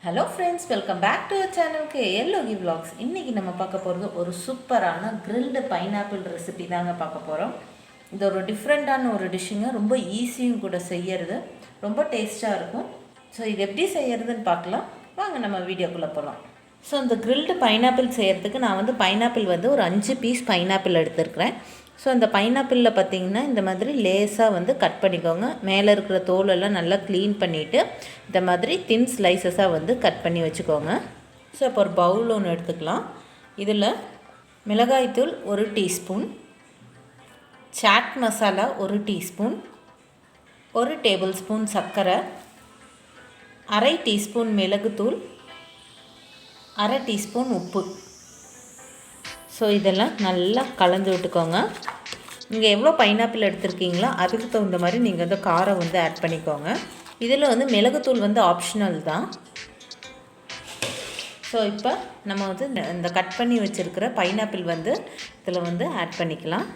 Hello friends, welcome back to our சேனலுக்கு Logi vlogs. இன்றைக்கி நம்ம பார்க்க போகிறது ஒரு சூப்பரான கிரில்டு பைனாப்பிள் ரெசிபி தாங்க பார்க்க போகிறோம். இது ஒரு டிஃப்ரெண்ட்டான ஒரு டிஷ்ஷுங்க, ரொம்ப ஈஸியும் கூட செய்யறது, ரொம்ப டேஸ்ட்டாக இருக்கும். ஸோ இது எப்படி செய்யறதுன்னு பார்க்கலாம் வாங்க, நம்ம வீடியோக்குள்ளே போகலாம். ஸோ இந்த கிரில்டு பைனாப்பிள் செய்கிறதுக்கு நான் பைனாப்பிள் ஒரு 5 பீஸ் பைனாப்பிள் எடுத்துருக்கிறேன். ஸோ அந்த பைனாப்பிளில் பார்த்திங்கன்னா இந்த மாதிரி லேஸாக கட் பண்ணிக்கோங்க. மேலே இருக்கிற தோலெல்லாம் நல்லா க்ளீன் பண்ணிவிட்டு இந்த மாதிரி தின் ஸ்லைசஸாக கட் பண்ணி வச்சுக்கோங்க. ஸோ இப்போ ஒரு பவுல் ஒன்று எடுத்துக்கலாம். இதில் மிளகாய்த்தூள் 1 teaspoon, chaat masala 1 teaspoon, 1 tablespoon சர்க்கரை, அரை டீஸ்பூன் மிளகுத்தூள், அரை டீஸ்பூன் உப்பு. ஸோ இதெல்லாம் நல்லா கலந்து விட்டுக்கோங்க. நீங்கள் எவ்வளோ பைனாப்பிள் எடுத்துருக்கீங்களோ அதுக்கு தகுந்த மாதிரி நீங்கள் காரம் ஆட் பண்ணிக்கோங்க. இதில் மிளகுத்தூள் ஆப்ஷனல் தான். ஸோ இப்போ நம்ம இந்த கட் பண்ணி வச்சுருக்கிற பைனாப்பிள் இதில் ஆட் பண்ணிக்கலாம்.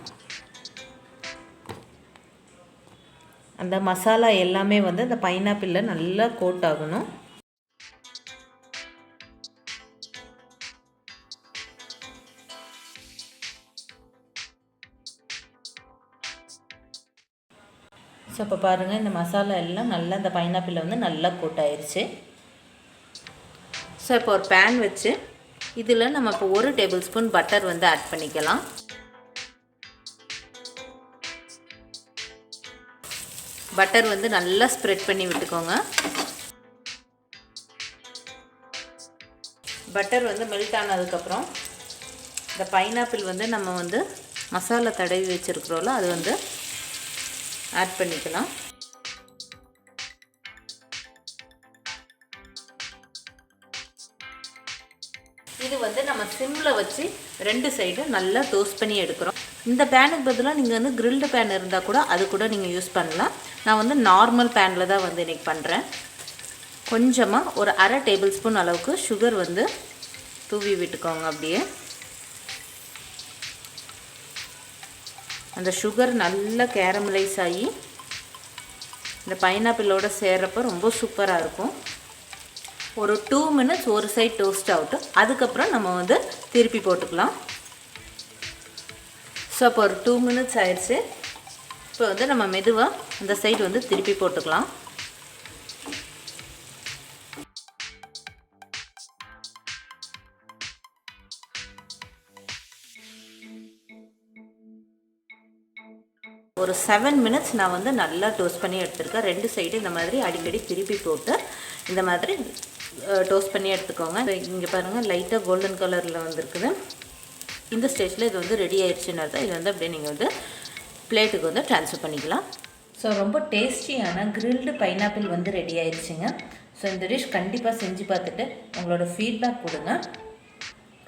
அந்த மசாலா எல்லாமே அந்த பைனாப்பிளில் நல்லா கோட் ஆகணும். ஸோ இப்போ பாருங்கள், இந்த மசாலா எல்லாம் நல்லா இந்த பைனாப்பிளில் நல்லா கோட் ஆயிடுச்சு. ஸோ இப்போ ஒரு பேன் வச்சு இதில் நம்ம இப்போ 1 டேபிள் ஸ்பூன் பட்டர் ஆட் பண்ணிக்கலாம். பட்டர் நல்லா ஸ்ப்ரெட் பண்ணி விட்டுக்கோங்க. பட்டர் மெல்ட் ஆனதுக்கப்புறம் இந்த பைனாப்பிள் நம்ம மசாலா தடவி வச்சுருக்குறோம்ல அது ஆட் பண்ணிக்கலாம். இது நம்ம சிம்மில் வச்சு 2 சைடும் நல்லா டோஸ்ட் பண்ணி எடுக்கிறோம். இந்த பேனுக்கு பதிலாக நீங்கள் கிரில்டு பேன் இருந்தால் கூட அது கூட நீங்கள் யூஸ் பண்ணலாம். நான் நார்மல் பேனில் தான் இன்றைக்கி பண்ணுறேன். கொஞ்சமாக ஒரு அரை டேபிள் ஸ்பூன் அளவுக்கு சுகர் தூவி விட்டுக்கோங்க. அப்படியே அந்த சுகர் நல்லா கேரமலைஸ் ஆகி இந்த பைனாப்பிளோட சேர்றப்போ ரொம்ப சூப்பராக இருக்கும். ஒரு 2 மினிட்ஸ் ஒரு சைடு டோஸ்ட் ஆகட்டும். அதுக்கப்புறம் நம்ம திருப்பி போட்டுக்கலாம். ஸோ இப்போ ஒரு 2 மினிட்ஸ் ஆயிடுச்சு. இப்போ நம்ம மெதுவாக இந்த சைடு திருப்பி போட்டுக்கலாம். ஒரு 7 மினிட்ஸ் நான் நல்லா டோஸ்ட் பண்ணி எடுத்துருக்கேன். 2 சைடு இந்த மாதிரி அடிக்கடி திருப்பி போட்டு இந்த மாதிரி டோஸ்ட் பண்ணி எடுத்துக்கோங்க. இங்கே பாருங்கள், லைட்டாக கோல்டன் கலரில் வந்துருக்குது. இந்த ஸ்டேஜில் இது ரெடி ஆயிடுச்சுன்னு அர்த்தம். இது அப்படியே நீங்கள் பிளேட்டுக்கு ட்ரான்ஸ்ஃபர் பண்ணிக்கலாம். ஸோ ரொம்ப டேஸ்டியான கிரில்டு பைனாப்பிள் ரெடி ஆயிடுச்சுங்க. ஸோ இந்த டிஷ் கண்டிப்பாக செஞ்சு பார்த்துட்டு உங்களோட ஃபீட்பேக் கொடுங்க.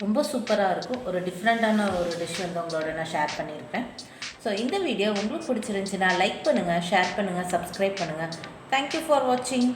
ரொம்ப சூப்பராக இருக்கும். ஒரு டிஃப்ரெண்ட்டான ஒரு டிஷ் உங்களோட நான் ஷேர் பண்ணியிருக்கேன். ஸோ இந்த வீடியோ உங்களுக்கு பிடிச்சிருந்துச்சுன்னா லைக் பண்ணுங்கள், ஷேர் பண்ணுங்கள், சப்ஸ்கிரைப் பண்ணுங்கள். தேங்க்யூ ஃபார் வாட்சிங்.